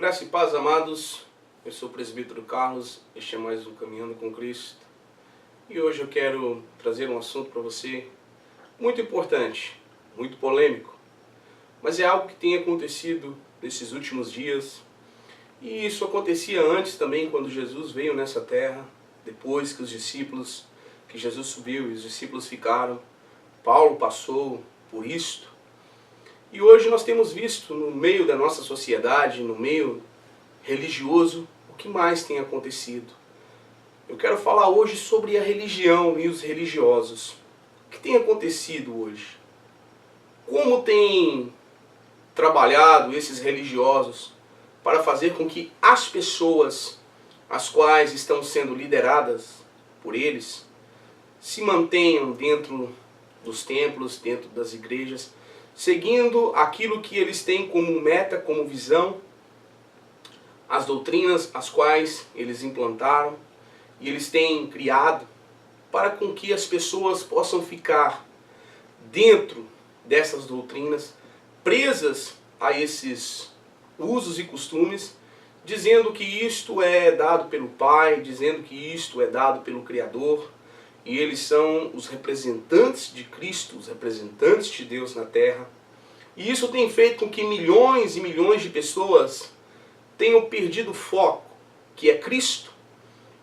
Graça e paz, amados. Eu sou o presbítero Carlos, este é mais um Caminhando com Cristo. E hoje eu quero trazer um assunto para você muito importante, muito polêmico. Mas é algo que tem acontecido nesses últimos dias. E isso acontecia antes também, quando Jesus veio nessa terra, depois que Jesus subiu e os discípulos ficaram. Paulo passou por isto. E hoje nós temos visto no meio da nossa sociedade, no meio religioso, o que mais tem acontecido. Eu quero falar hoje sobre a religião e os religiosos. O que tem acontecido hoje? Como tem trabalhado esses religiosos para fazer com que as pessoas, as quais estão sendo lideradas por eles, se mantenham dentro dos templos, dentro das igrejas, seguindo aquilo que eles têm como meta, como visão, as doutrinas as quais eles implantaram e eles têm criado para com que as pessoas possam ficar dentro dessas doutrinas, presas a esses usos e costumes, dizendo que isto é dado pelo Pai, dizendo que isto é dado pelo Criador, e eles são os representantes de Cristo, os representantes de Deus na terra. E isso tem feito com que milhões e milhões de pessoas tenham perdido o foco, que é Cristo,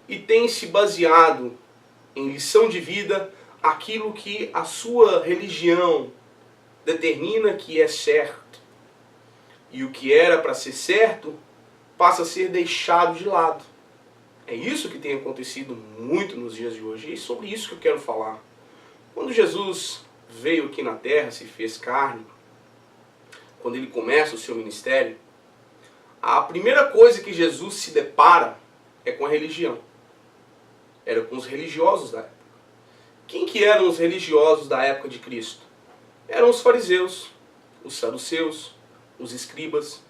e têm se baseado em lição de vida aquilo que a sua religião determina que é certo. E o que era para ser certo passa a ser deixado de lado. É isso que tem acontecido muito nos dias de hoje, e é sobre isso que eu quero falar. Quando Jesus veio aqui na terra, se fez carne, quando ele começa o seu ministério, a primeira coisa que Jesus se depara é com a religião. Era com os religiosos da época. Quem que eram os religiosos da época de Cristo? Eram os fariseus, os saduceus, os escribas.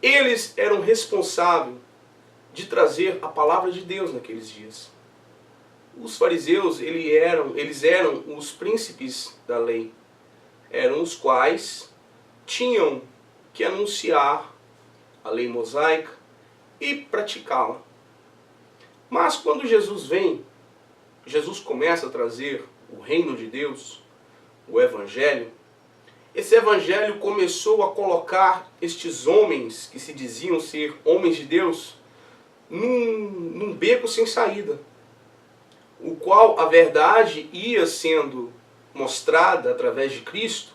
Eles eram responsáveis de trazer a palavra de Deus naqueles dias. Os fariseus, eles eram os príncipes da lei. Eram os quais tinham que anunciar a lei mosaica e praticá-la. Mas quando Jesus vem, Jesus começa a trazer o reino de Deus, o Evangelho. Esse Evangelho começou a colocar estes homens, que se diziam ser homens de Deus, num beco sem saída, o qual a verdade ia sendo mostrada através de Cristo,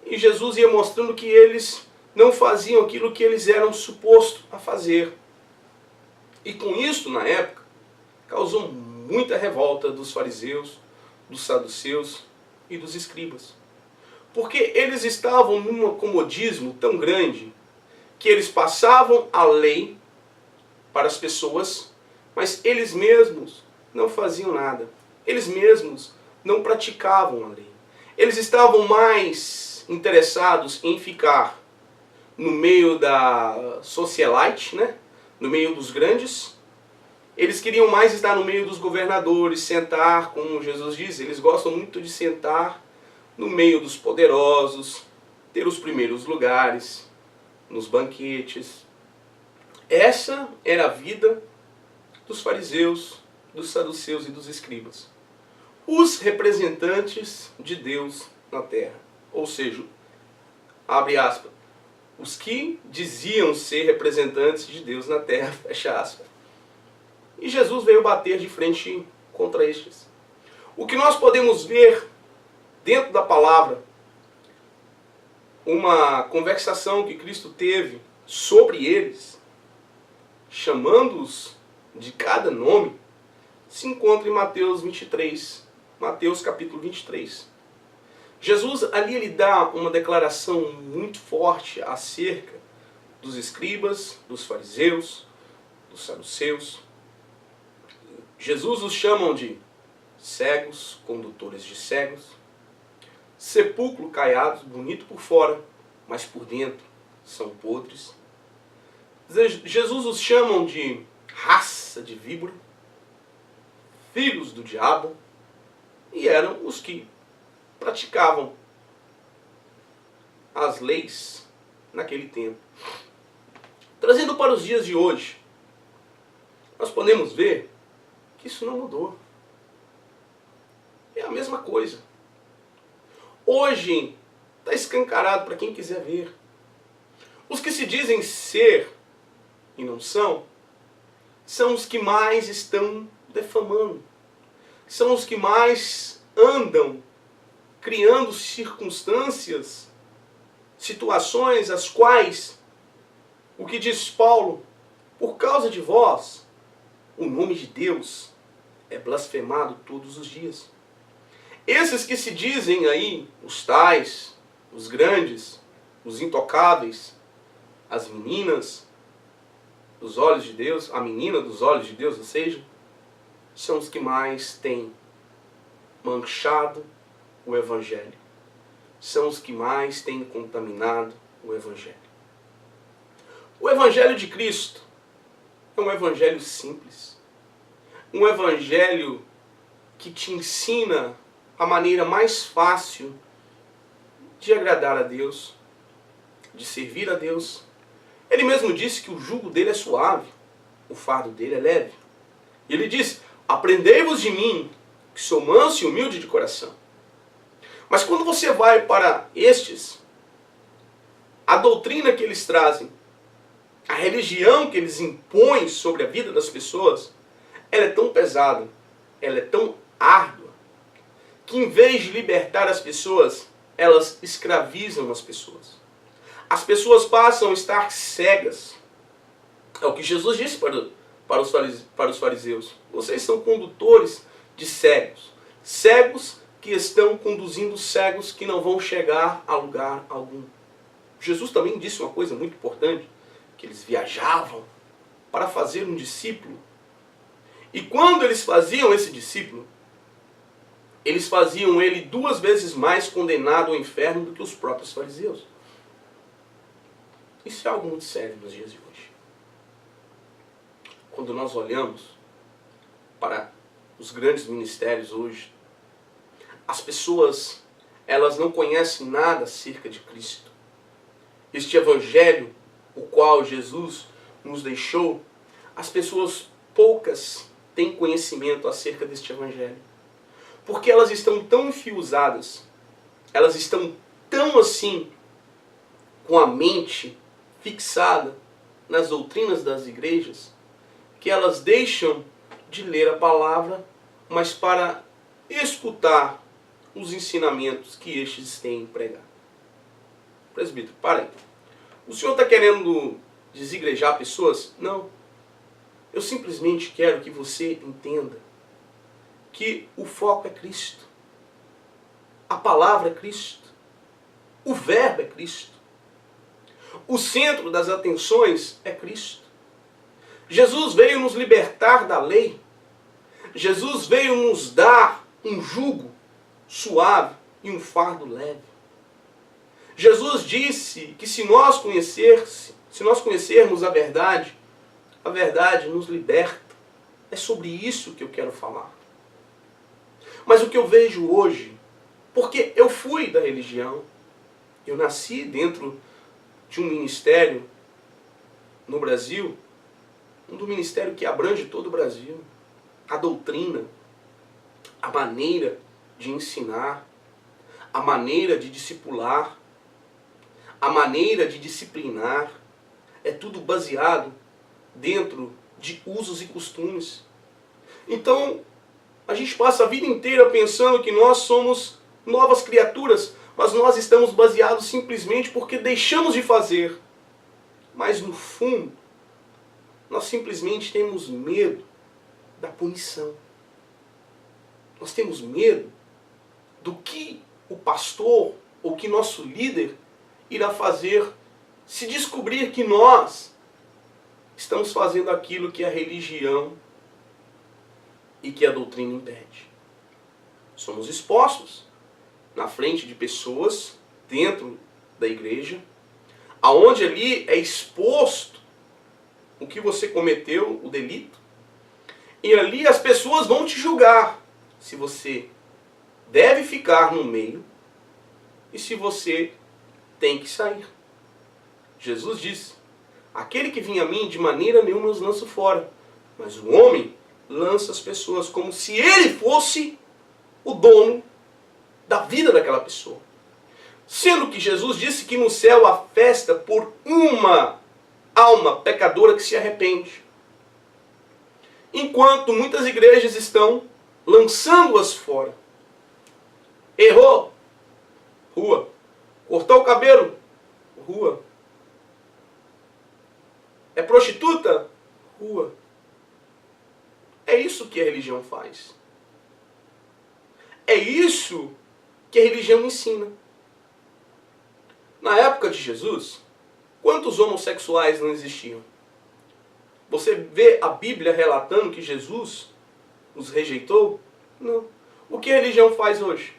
e Jesus ia mostrando que eles não faziam aquilo que eles eram supostos a fazer. E com isso, na época, causou muita revolta dos fariseus, dos saduceus e dos escribas. Porque eles estavam num acomodismo tão grande que eles passavam a lei para as pessoas, mas eles mesmos não faziam nada. Eles mesmos não praticavam a lei. Eles estavam mais interessados em ficar no meio da socialite, né? No meio dos grandes. Eles queriam mais estar no meio dos governadores, sentar, como Jesus diz, eles gostam muito de sentar no meio dos poderosos, ter os primeiros lugares, nos banquetes. Essa era a vida dos fariseus, dos saduceus e dos escribas. Os representantes de Deus na terra. Ou seja, abre aspas, os que diziam ser representantes de Deus na terra, fecha aspas. E Jesus veio bater de frente contra estes. O que nós podemos ver dentro da palavra, uma conversação que Cristo teve sobre eles, chamando-os de cada nome, se encontra em Mateus 23, Mateus capítulo 23. Jesus ali ele dá uma declaração muito forte acerca dos escribas, dos fariseus, dos saduceus. Jesus os chamam de cegos, condutores de cegos, sepulcro caiados, bonito por fora, mas por dentro são podres. Jesus os chamam de raça de víbora, filhos do diabo, e eram os que praticavam as leis naquele tempo. Trazendo para os dias de hoje, nós podemos ver que isso não mudou. É a mesma coisa. Hoje está escancarado para quem quiser ver. Os que se dizem ser e não são os que mais estão defamando. São os que mais andam criando circunstâncias, situações as quais, o que diz Paulo, por causa de vós, o nome de Deus é blasfemado todos os dias. Esses que se dizem aí, os tais, os grandes, os intocáveis, as meninas dos olhos de Deus, a menina dos olhos de Deus, ou seja, são os que mais têm manchado o Evangelho. São os que mais têm contaminado o Evangelho. O Evangelho de Cristo é um Evangelho simples. Um Evangelho que te ensina a maneira mais fácil de agradar a Deus, de servir a Deus. Ele mesmo disse que o jugo dele é suave, o fardo dele é leve. E ele diz, aprendei-vos de mim, que sou manso e humilde de coração. Mas quando você vai para estes, a doutrina que eles trazem, a religião que eles impõem sobre a vida das pessoas, ela é tão pesada, ela é tão árdua, que em vez de libertar as pessoas, elas escravizam as pessoas. As pessoas passam a estar cegas. É o que Jesus disse para os fariseus. Vocês são condutores de cegos. Cegos que estão conduzindo cegos que não vão chegar a lugar algum. Jesus também disse uma coisa muito importante, que eles viajavam para fazer um discípulo. E quando eles faziam esse discípulo, eles faziam ele 2 vezes mais condenado ao inferno do que os próprios fariseus. Isso é algo muito sério nos dias de hoje. Quando nós olhamos para os grandes ministérios hoje, as pessoas, elas não conhecem nada acerca de Cristo. Este Evangelho, o qual Jesus nos deixou, as pessoas poucas têm conhecimento acerca deste Evangelho. Porque elas estão tão enfiozadas, elas estão tão assim, com a mente fixada nas doutrinas das igrejas, que elas deixam de ler a palavra, mas para escutar os ensinamentos que estes têm pregado. Presbítero, para aí. O senhor está querendo desigrejar pessoas? Não. Eu simplesmente quero que você entenda que o foco é Cristo. A palavra é Cristo. O verbo é Cristo. O centro das atenções é Cristo. Jesus veio nos libertar da lei. Jesus veio nos dar um jugo suave e um fardo leve. Jesus disse que se nós conhecermos a verdade nos liberta. É sobre isso que eu quero falar. Mas o que eu vejo hoje, porque eu fui da religião, eu nasci dentro de um ministério no Brasil, um ministério que abrange todo o Brasil, a doutrina, a maneira de ensinar, a maneira de discipular, a maneira de disciplinar, é tudo baseado dentro de usos e costumes. Então, a gente passa a vida inteira pensando que nós somos novas criaturas, mas nós estamos baseados simplesmente porque deixamos de fazer. Mas no fundo, nós simplesmente temos medo da punição. Nós temos medo do que o pastor ou que nosso líder irá fazer se descobrir que nós estamos fazendo aquilo que a religião e que a doutrina impede. Somos expostos na frente de pessoas dentro da igreja, aonde ali é exposto o que você cometeu, o delito, e ali as pessoas vão te julgar se você deve ficar no meio e se você tem que sair. Jesus disse, Aquele que vem a mim, de maneira nenhuma os lanço fora. Mas o homem lança as pessoas como se ele fosse o dono da vida daquela pessoa. Sendo que Jesus disse que no céu há festa por uma alma pecadora que se arrepende. Enquanto muitas igrejas estão lançando-as fora. Errou? Rua. Cortou o cabelo? Rua. É prostituta? Rua. É isso que a religião faz. É isso que a religião ensina. Na época de Jesus, quantos homossexuais não existiam? Você vê a Bíblia relatando que Jesus os rejeitou? Não. O que a religião faz hoje?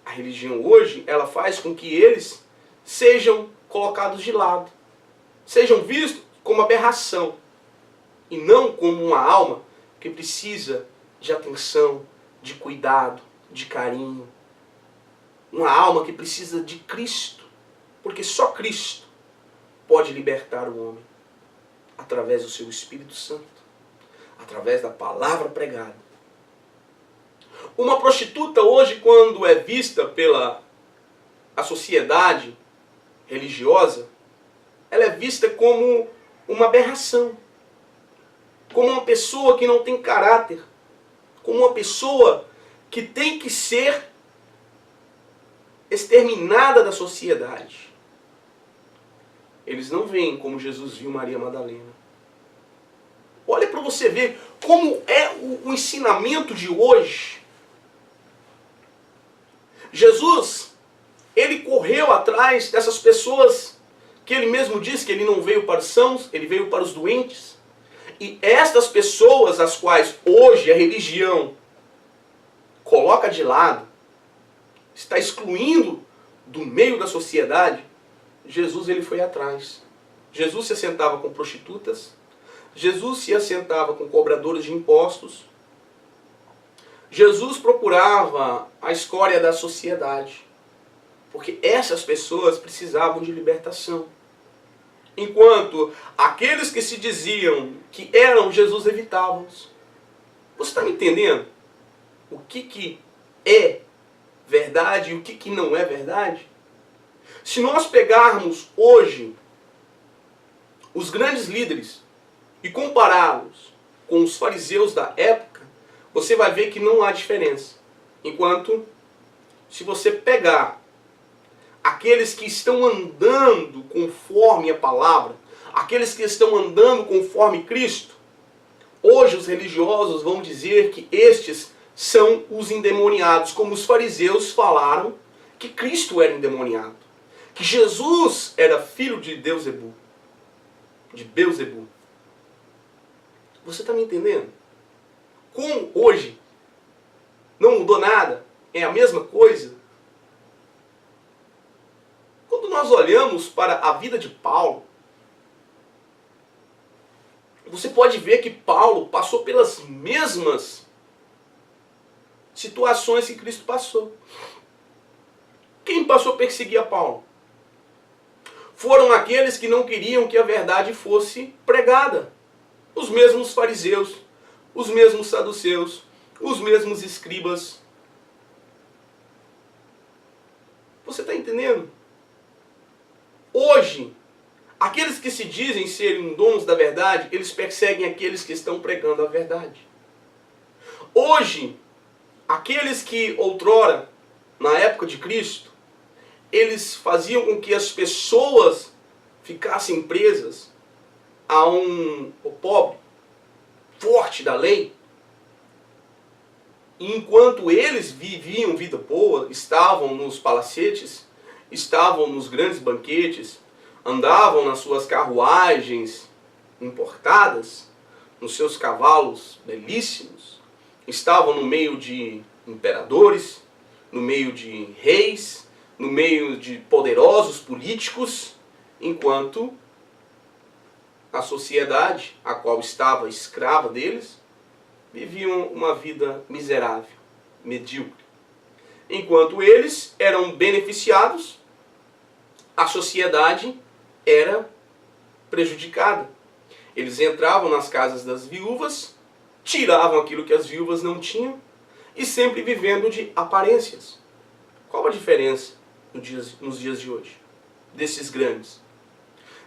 A religião hoje, ela faz com que eles sejam colocados de lado. Sejam vistos como aberração. E não como uma alma que precisa de atenção, de cuidado, de carinho. Uma alma que precisa de Cristo. Porque só Cristo pode libertar o homem. Através do seu Espírito Santo. Através da palavra pregada. Uma prostituta hoje, quando é vista pela a sociedade religiosa, ela é vista como uma aberração. Como uma pessoa que não tem caráter. Como uma pessoa que tem que ser exterminada da sociedade. Eles não veem como Jesus viu Maria Madalena. Olha para você ver como é o ensinamento de hoje. Jesus, ele correu atrás dessas pessoas que ele mesmo disse que ele não veio para os sãos, ele veio para os doentes. E estas pessoas, as quais hoje a religião coloca de lado, está excluindo do meio da sociedade, Jesus ele foi atrás. Jesus se assentava com prostitutas, Jesus se assentava com cobradores de impostos, Jesus procurava a escória da sociedade, porque essas pessoas precisavam de libertação. Enquanto aqueles que se diziam que eram Jesus evitavam-os. Você está me entendendo? O que é verdade e o que não é verdade? Se nós pegarmos hoje os grandes líderes e compará-los com os fariseus da época, você vai ver que não há diferença. Enquanto, se você pegar aqueles que estão andando conforme a palavra, aqueles que estão andando conforme Cristo, hoje os religiosos vão dizer que estes são os endemoniados, como os fariseus falaram que Cristo era endemoniado, que Jesus era filho de Beuzebu, Você está me entendendo? Como hoje não mudou nada, é a mesma coisa. Quando nós olhamos para a vida de Paulo, você pode ver que Paulo passou pelas mesmas situações que Cristo passou. Quem passou a perseguir a Paulo? Foram aqueles que não queriam que a verdade fosse pregada. Os mesmos fariseus, os mesmos saduceus, os mesmos escribas. Você está entendendo? Hoje, aqueles que se dizem serem donos da verdade, eles perseguem aqueles que estão pregando a verdade. Hoje, aqueles que outrora, na época de Cristo, eles faziam com que as pessoas ficassem presas a o pobre, forte da lei. E enquanto eles viviam vida boa, estavam nos palacetes, estavam nos grandes banquetes, andavam nas suas carruagens importadas, nos seus cavalos belíssimos, estavam no meio de imperadores, no meio de reis, no meio de poderosos políticos, enquanto a sociedade, a qual estava escrava deles, viviam uma vida miserável, medíocre. Enquanto eles eram beneficiados, a sociedade era prejudicada. Eles entravam nas casas das viúvas, tiravam aquilo que as viúvas não tinham e sempre vivendo de aparências. Qual a diferença nos dias de hoje? Desses grandes.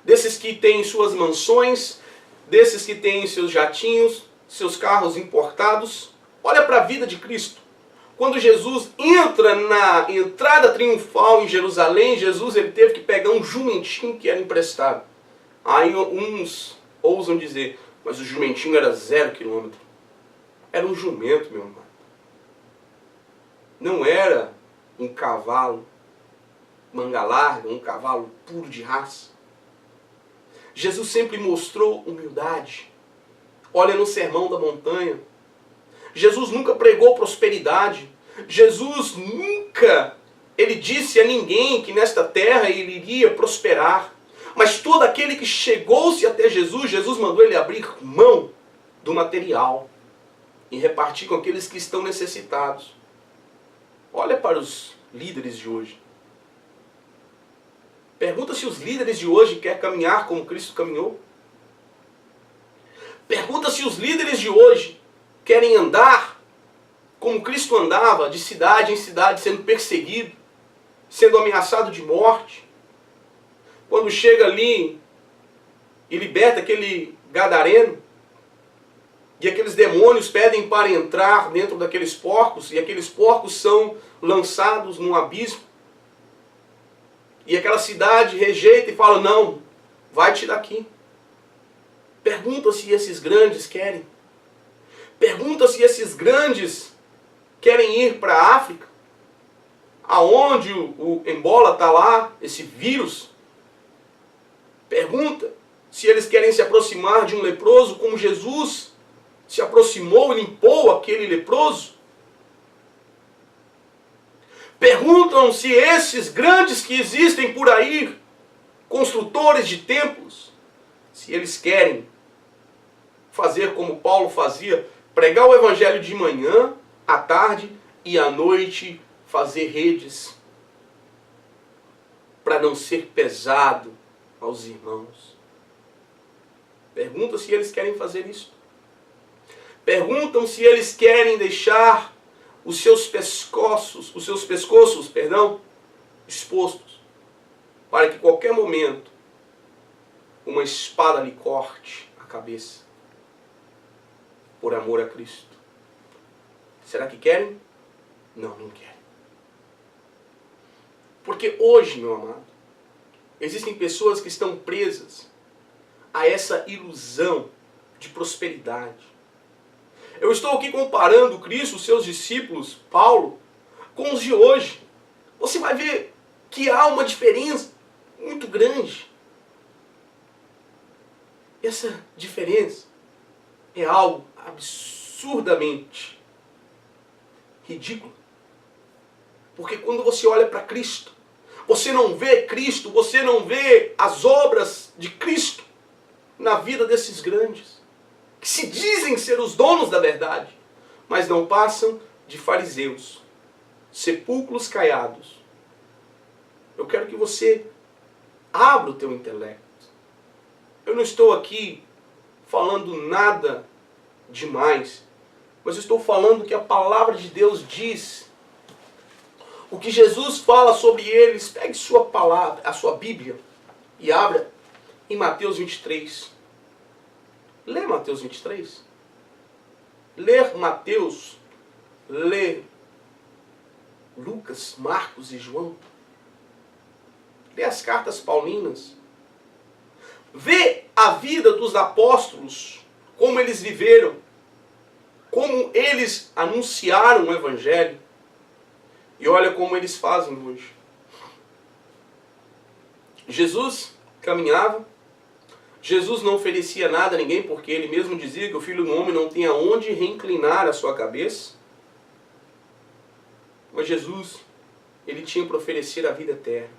Desses que têm suas mansões, desses que têm seus jatinhos, seus carros importados. Olha para a vida de Cristo. Quando Jesus entra na entrada triunfal em Jerusalém, Jesus ele teve que pegar um jumentinho que era emprestado. Aí uns ousam dizer, mas o jumentinho era 0 quilômetro. Era um jumento, meu amado. Não era um cavalo manga larga, um cavalo puro de raça. Jesus sempre mostrou humildade. Olha no Sermão da Montanha. Jesus nunca pregou prosperidade. Jesus nunca, ele disse a ninguém que nesta terra ele iria prosperar. Mas todo aquele que chegou-se até Jesus, Jesus mandou ele abrir mão do material e repartir com aqueles que estão necessitados. Olha para os líderes de hoje. Pergunta se os líderes de hoje querem caminhar como Cristo caminhou. Pergunta se os líderes de hoje querem andar como Cristo andava, de cidade em cidade, sendo perseguido, sendo ameaçado de morte. Quando chega ali e liberta aquele gadareno, e aqueles demônios pedem para entrar dentro daqueles porcos, e aqueles porcos são lançados num abismo. E aquela cidade rejeita e fala, não, vai-te daqui. Pergunta se esses grandes querem. Pergunta se esses grandes querem ir para a África, aonde o ebola está lá, esse vírus. Pergunta se eles querem se aproximar de um leproso como Jesus se aproximou e limpou aquele leproso. Perguntam se esses grandes que existem por aí, construtores de templos, se eles querem fazer como Paulo fazia, pregar o evangelho de manhã, à tarde e à noite fazer redes, para não ser pesado aos irmãos. Perguntam se eles querem fazer isso. Perguntam se eles querem deixar os seus pescoços, expostos, para que qualquer momento uma espada lhe corte a cabeça, por amor a Cristo. Será que querem? Não, não querem. Porque hoje, meu amado, existem pessoas que estão presas a essa ilusão de prosperidade. Eu estou aqui comparando Cristo, os seus discípulos, Paulo, com os de hoje. Você vai ver que há uma diferença muito grande. Essa diferença é algo absurdamente ridículo. Porque quando você olha para Cristo, você não vê Cristo, você não vê as obras de Cristo na vida desses grandes, que se dizem ser os donos da verdade, mas não passam de fariseus, sepulcros caiados. Eu quero que você abra o teu intelecto. Eu não estou aqui falando nada demais, mas eu estou falando que a palavra de Deus diz. O que Jesus fala sobre eles. Pegue sua palavra, a sua Bíblia, e abra em Mateus 23. Lê Mateus 23. Ler Mateus, lê Lucas, Marcos e João. Lê as cartas paulinas. Vê a vida dos apóstolos, como eles viveram, como eles anunciaram o Evangelho. E olha como eles fazem hoje. Jesus caminhava, Jesus não oferecia nada a ninguém, porque ele mesmo dizia que o Filho do Homem não tem aonde reinclinar a sua cabeça. Mas Jesus, ele tinha para oferecer a vida eterna.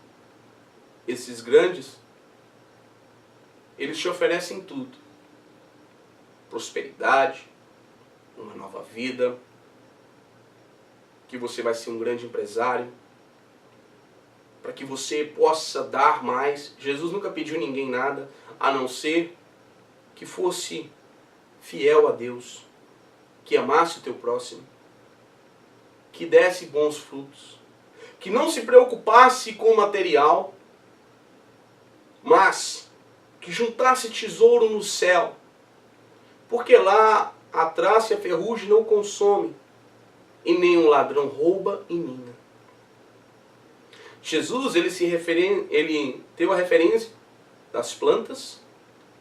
Esses grandes, eles te oferecem tudo. Prosperidade, uma nova vida, que você vai ser um grande empresário, para que você possa dar mais. Jesus nunca pediu a ninguém nada, a não ser que fosse fiel a Deus, que amasse o teu próximo, que desse bons frutos, que não se preocupasse com o material, mas que juntasse tesouro no céu, porque lá a traça e a ferrugem não consome, e nenhum ladrão rouba e mina. Jesus ele teve a referência das plantas,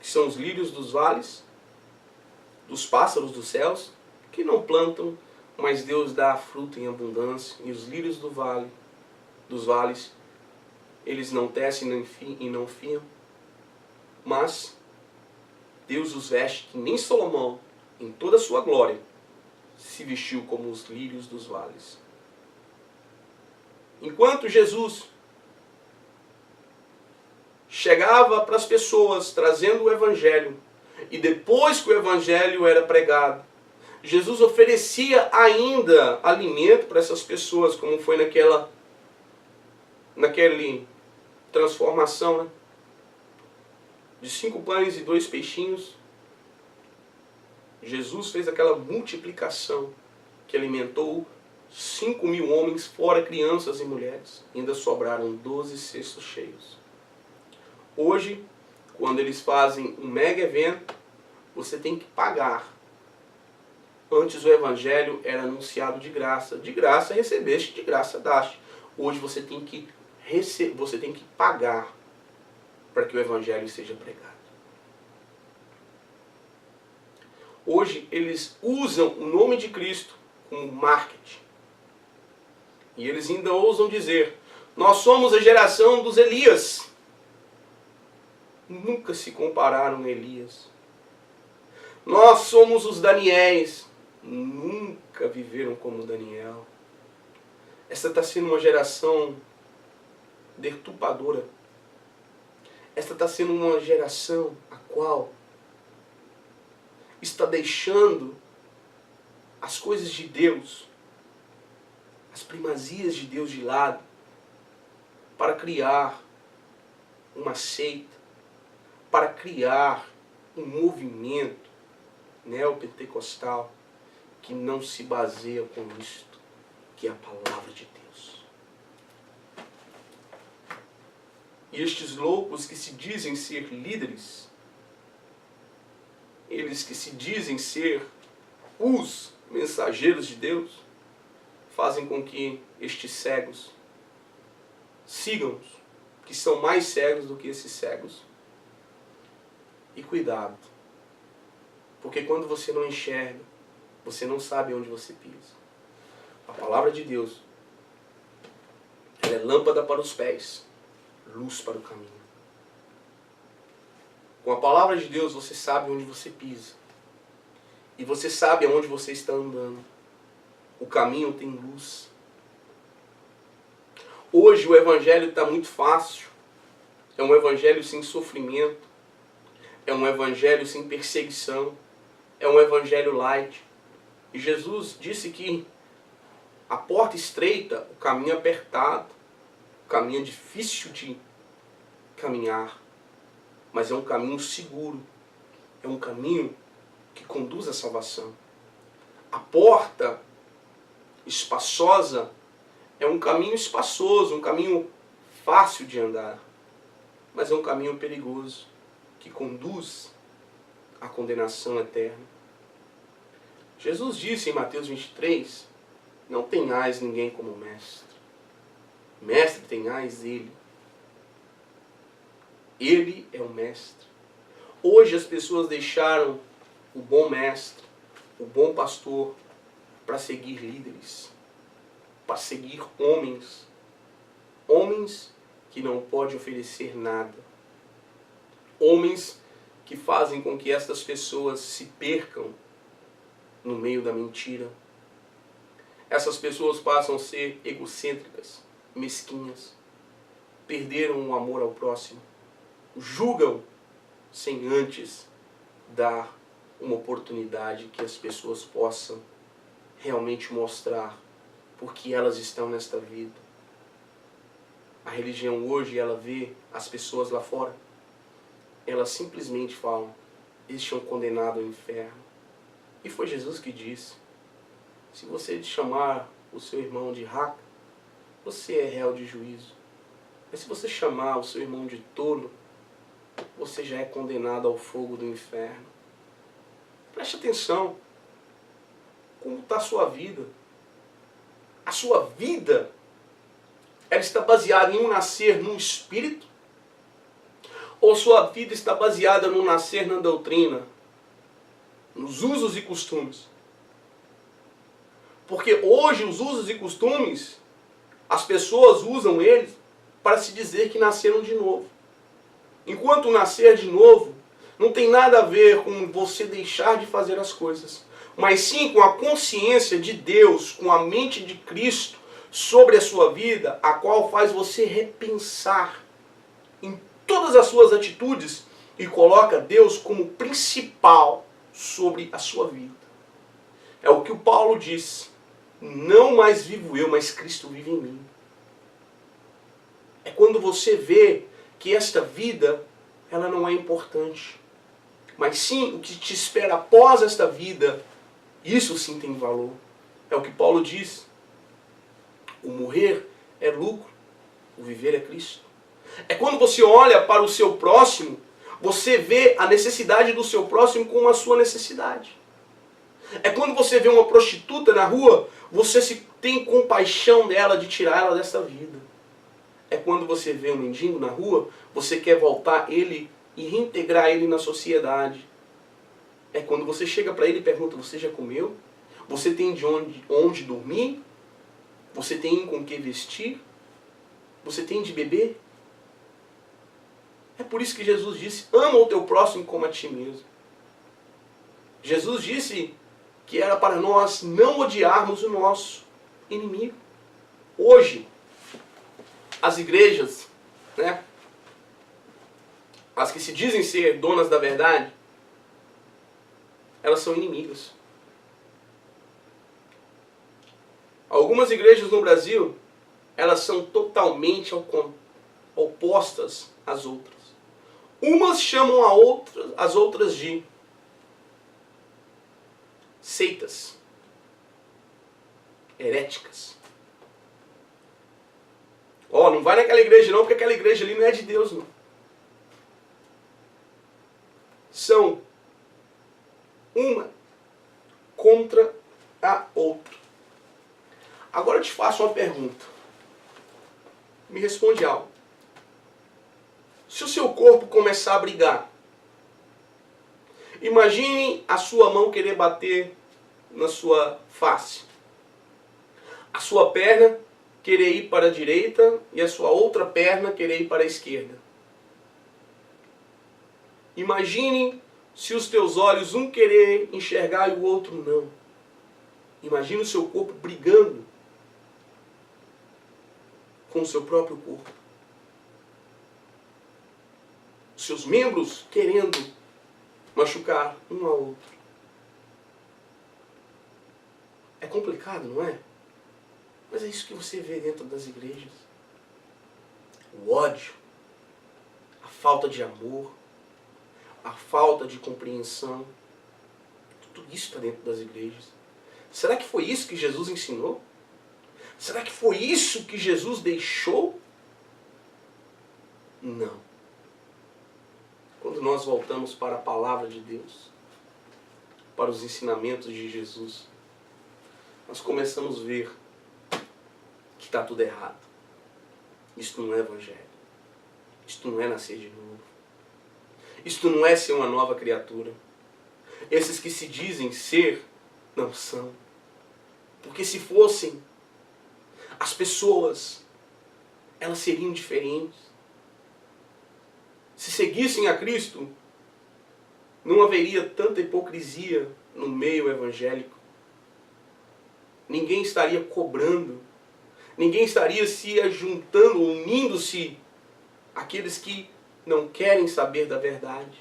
que são os lírios dos vales, dos pássaros dos céus, que não plantam, mas Deus dá fruto em abundância. E os lírios dos vales, eles não tecem e não fiam, mas Deus os veste que nem Salomão, em toda a sua glória, se vestiu como os lírios dos vales. Enquanto Jesus chegava para as pessoas trazendo o Evangelho, e depois que o Evangelho era pregado, Jesus oferecia ainda alimento para essas pessoas, como foi naquela transformação, né? De 5 pães e 2 peixinhos. Jesus fez aquela multiplicação que alimentou 5.000 homens, fora crianças e mulheres. Ainda sobraram 12 cestos cheios. Hoje, quando eles fazem um mega evento, você tem que pagar. Antes o Evangelho era anunciado de graça. De graça recebeste, de graça daste. Hoje você tem que pagar para que o Evangelho seja pregado. Hoje eles usam o nome de Cristo como marketing. E eles ainda ousam dizer: nós somos a geração dos Elias. Nunca se compararam a Elias. Nós somos os Daniéis. Nunca viveram como Daniel. Esta está sendo uma geração deturpadora. Esta está sendo uma geração a qual está deixando as coisas de Deus, as primazias de Deus de lado, para criar uma seita, para criar um movimento neopentecostal que não se baseia com isto, que é a palavra de Deus. E estes loucos que se dizem ser líderes, eles que se dizem ser os mensageiros de Deus, fazem com que estes cegos sigam-os, que são mais cegos do que esses cegos. E cuidado, porque quando você não enxerga, você não sabe onde você pisa. A palavra de Deus, ela é lâmpada para os pés, luz para o caminho. Com a palavra de Deus você sabe onde você pisa. E você sabe aonde você está andando. O caminho tem luz. Hoje o Evangelho está muito fácil. É um Evangelho sem sofrimento. É um Evangelho sem perseguição. É um Evangelho light. E Jesus disse que a porta estreita, o caminho apertado, o caminho difícil de caminhar, mas é um caminho seguro. É um caminho que conduz à salvação. A porta espaçosa é um caminho espaçoso, um caminho fácil de andar, mas é um caminho perigoso que conduz à condenação eterna. Jesus disse em Mateus 23, não tenhais ninguém como mestre. Mestre tenhais ele. Ele é o mestre. Hoje as pessoas deixaram o bom mestre, o bom pastor, para seguir líderes, para seguir homens. Homens que não podem oferecer nada. Homens que fazem com que estas pessoas se percam no meio da mentira. Essas pessoas passam a ser egocêntricas, mesquinhas, perderam o amor ao próximo, julgam sem antes dar uma oportunidade que as pessoas possam realmente mostrar porque elas estão nesta vida. A religião hoje, ela vê as pessoas lá fora, elas simplesmente falam: este é um condenado ao inferno. E foi Jesus que disse: se você chamar o seu irmão de raca, você é réu de juízo. Mas se você chamar o seu irmão de tolo, você já é condenado ao fogo do inferno. Preste atenção. Como está a sua vida? A sua vida, ela está baseada em um nascer no espírito? Ou sua vida está baseada no nascer na doutrina, nos usos e costumes? Porque hoje os usos e costumes, as pessoas usam eles para se dizer que nasceram de novo. Enquanto nascer de novo não tem nada a ver com você deixar de fazer as coisas, mas sim com a consciência de Deus, com a mente de Cristo sobre a sua vida, a qual faz você repensar em todas as suas atitudes e coloca Deus como principal sobre a sua vida. É o que o Paulo diz: não mais vivo eu, mas Cristo vive em mim. É quando você vê que esta vida, ela não é importante, mas sim o que te espera após esta vida, isso sim tem valor. É o que Paulo diz: o morrer é lucro, o viver é Cristo. É quando você olha para o seu próximo, você vê a necessidade do seu próximo como a sua necessidade. É quando você vê uma prostituta na rua, você tem compaixão dela de tirar ela dessa vida. É quando você vê um mendigo na rua, você quer voltar ele e reintegrar ele na sociedade. É quando você chega para ele e pergunta: você já comeu? Você tem onde dormir? Você tem com que vestir? Você tem de beber? É por isso que Jesus disse: ama o teu próximo como a ti mesmo. Jesus disse que era para nós não odiarmos o nosso inimigo. Hoje, as igrejas, né, as que se dizem ser donas da verdade, elas são inimigas. Algumas igrejas no Brasil, elas são totalmente opostas às outras. Umas chamam as outras de seitas, heréticas. Ó, não vai naquela igreja não, porque aquela igreja ali não é de Deus, não. São uma contra a outra. Agora eu te faço uma pergunta. Me responde algo. Se o seu corpo começar a brigar, imagine a sua mão querer bater na sua face, a sua perna querer ir para a direita e a sua outra perna querer ir para a esquerda. Imagine se os teus olhos um querer enxergar e o outro não. Imagine o seu corpo brigando com o seu próprio corpo. Seus membros querendo machucar um ao outro. É complicado, não é? Mas é isso que você vê dentro das igrejas. O ódio, a falta de amor, a falta de compreensão. Tudo isso está dentro das igrejas. Será que foi isso que Jesus ensinou? Será que foi isso que Jesus deixou? Não. Quando nós voltamos para a palavra de Deus, para os ensinamentos de Jesus, nós começamos a ver que está tudo errado. Isto não é evangelho. Isto não é nascer de novo. Isto não é ser uma nova criatura. Esses que se dizem ser, não são. Porque se fossem, as pessoas, elas seriam diferentes. Se seguissem a Cristo, não haveria tanta hipocrisia no meio evangélico. Ninguém estaria cobrando. Ninguém estaria se ajuntando, unindo-se àqueles que não querem saber da verdade.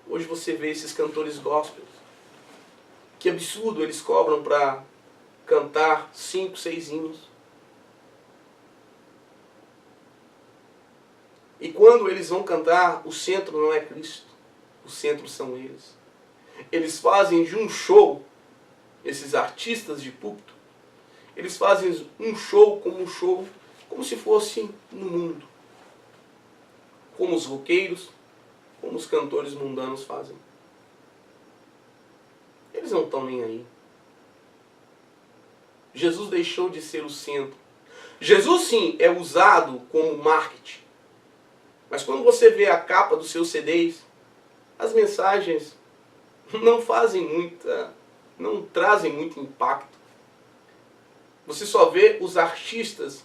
Hoje você vê esses cantores gospels. Que absurdo, eles cobram para cantar 5, 6 hinos. E quando eles vão cantar, o centro não é Cristo, o centro são eles. Eles fazem de um show, esses artistas de púlpito, eles fazem um show, como se fosse no mundo. Como os roqueiros, como os cantores mundanos fazem. Eles não estão nem aí. Jesus deixou de ser o centro. Jesus sim é usado como marketing. Mas quando você vê a capa dos seus CDs, as mensagens não trazem muito impacto. Você só vê os artistas,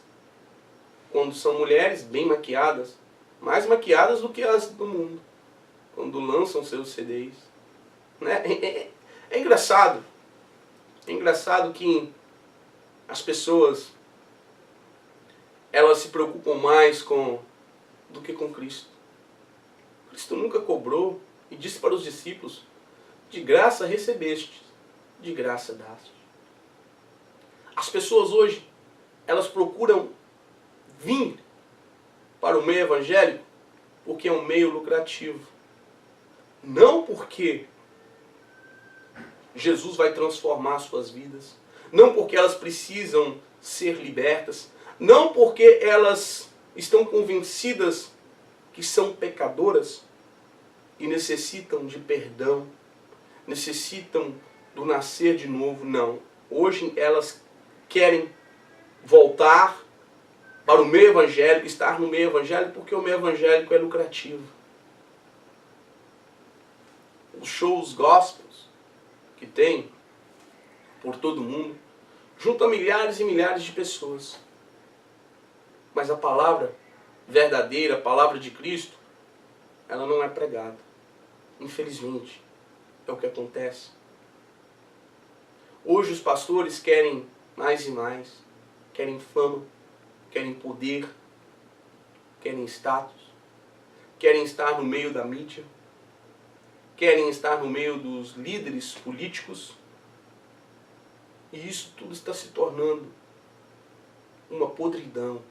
quando são mulheres bem maquiadas, mais maquiadas do que as do mundo, quando lançam seus CDs. Né? É engraçado. É engraçado que as pessoas, elas se preocupam mais do que com Cristo. Cristo nunca cobrou e disse para os discípulos: de graça recebeste, de graça daste. As pessoas hoje, elas procuram vir para o meio evangélico porque é um meio lucrativo. Não porque Jesus vai transformar suas vidas. Não porque elas precisam ser libertas. Não porque elas estão convencidas que são pecadoras e necessitam de perdão, necessitam do nascer de novo. Não. Hoje elas querem voltar para o meio evangélico, estar no meio evangélico, porque o meio evangélico é lucrativo. Os shows gospels que tem por todo mundo junta milhares e milhares de pessoas. Mas a palavra verdadeira, a palavra de Cristo, ela não é pregada. Infelizmente, é o que acontece. Hoje os pastores querem mais e mais, querem fama, querem poder, querem status, querem estar no meio da mídia, querem estar no meio dos líderes políticos, e isso tudo está se tornando uma podridão.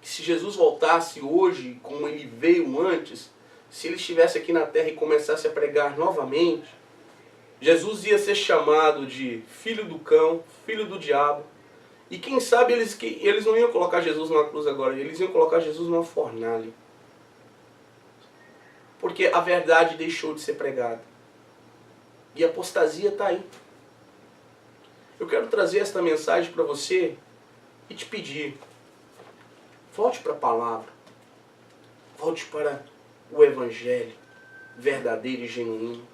Que se Jesus voltasse hoje como ele veio antes, se ele estivesse aqui na terra e começasse a pregar novamente, Jesus ia ser chamado de filho do cão, filho do diabo. E quem sabe eles não iam colocar Jesus numa cruz agora, eles iam colocar Jesus numa fornalha. Porque a verdade deixou de ser pregada. E a apostasia está aí. Eu quero trazer esta mensagem para você e te pedir: volte para a palavra. Volte para o Evangelho verdadeiro e genuíno.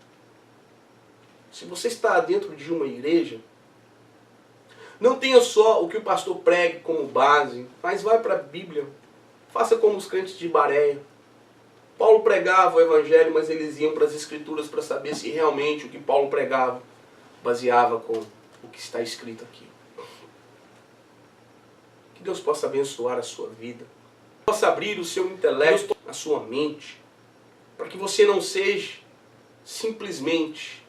Se você está dentro de uma igreja, não tenha só o que o pastor pregue como base, mas vai para a Bíblia. Faça como os crentes de Bareia. Paulo pregava o Evangelho, mas eles iam para as Escrituras para saber se realmente o que Paulo pregava baseava com o que está escrito aqui. Que Deus possa abençoar a sua vida. Possa abrir o seu intelecto, a sua mente, para que você não seja simplesmente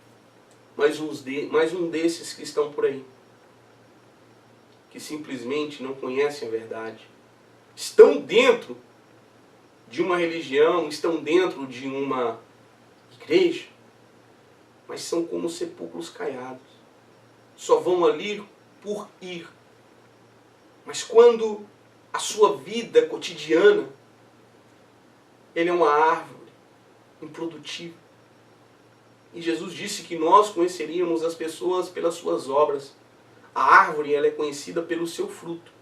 mais um desses que estão por aí, que simplesmente não conhecem a verdade. Estão dentro de uma religião, estão dentro de uma igreja, mas são como sepulcros caiados. Só vão ali por ir. Mas quando a sua vida cotidiana, ele é uma árvore improdutiva. E Jesus disse que nós conheceríamos as pessoas pelas suas obras. A árvore, ela é conhecida pelo seu fruto.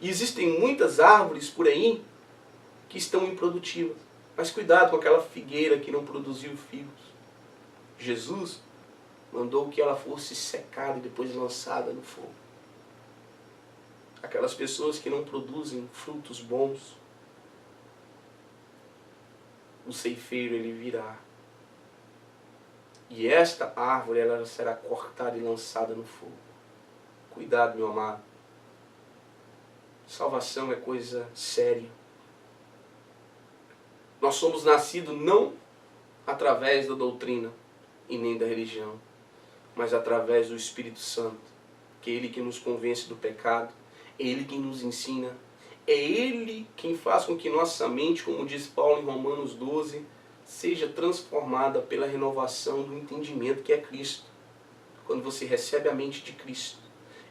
E existem muitas árvores por aí que estão improdutivas. Mas cuidado com aquela figueira que não produziu figos. Jesus mandou que ela fosse secada e depois lançada no fogo. Aquelas pessoas que não produzem frutos bons, o ceifeiro ele virá. E esta árvore ela será cortada e lançada no fogo. Cuidado, meu amado. Salvação é coisa séria. Nós somos nascidos não através da doutrina e nem da religião, mas através do Espírito Santo, que é Ele que nos convence do pecado, é Ele que nos ensina, É Ele quem faz com que nossa mente, como diz Paulo em Romanos 12, seja transformada pela renovação do entendimento que é Cristo. Quando você recebe a mente de Cristo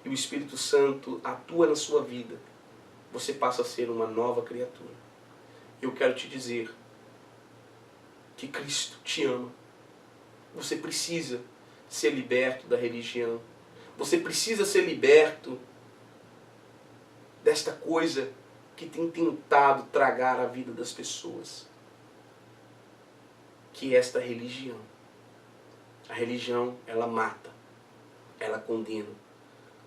e o Espírito Santo atua na sua vida, você passa a ser uma nova criatura. Eu quero te dizer que Cristo te ama. Você precisa ser liberto da religião. Você precisa ser liberto desta coisa que tem tentado tragar a vida das pessoas, que é esta religião. A religião, ela mata, ela condena.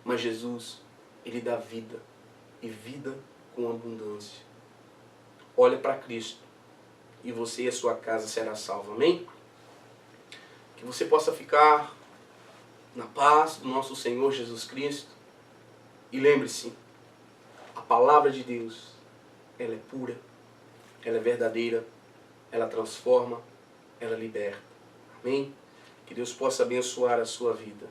Mas Jesus, Ele dá vida, e vida com abundância. Olha para Cristo, e você e a sua casa será salva. Amém? Que você possa ficar na paz do nosso Senhor Jesus Cristo. E lembre-se, a palavra de Deus, ela é pura, ela é verdadeira, ela transforma, ela liberta. Amém? Que Deus possa abençoar a sua vida.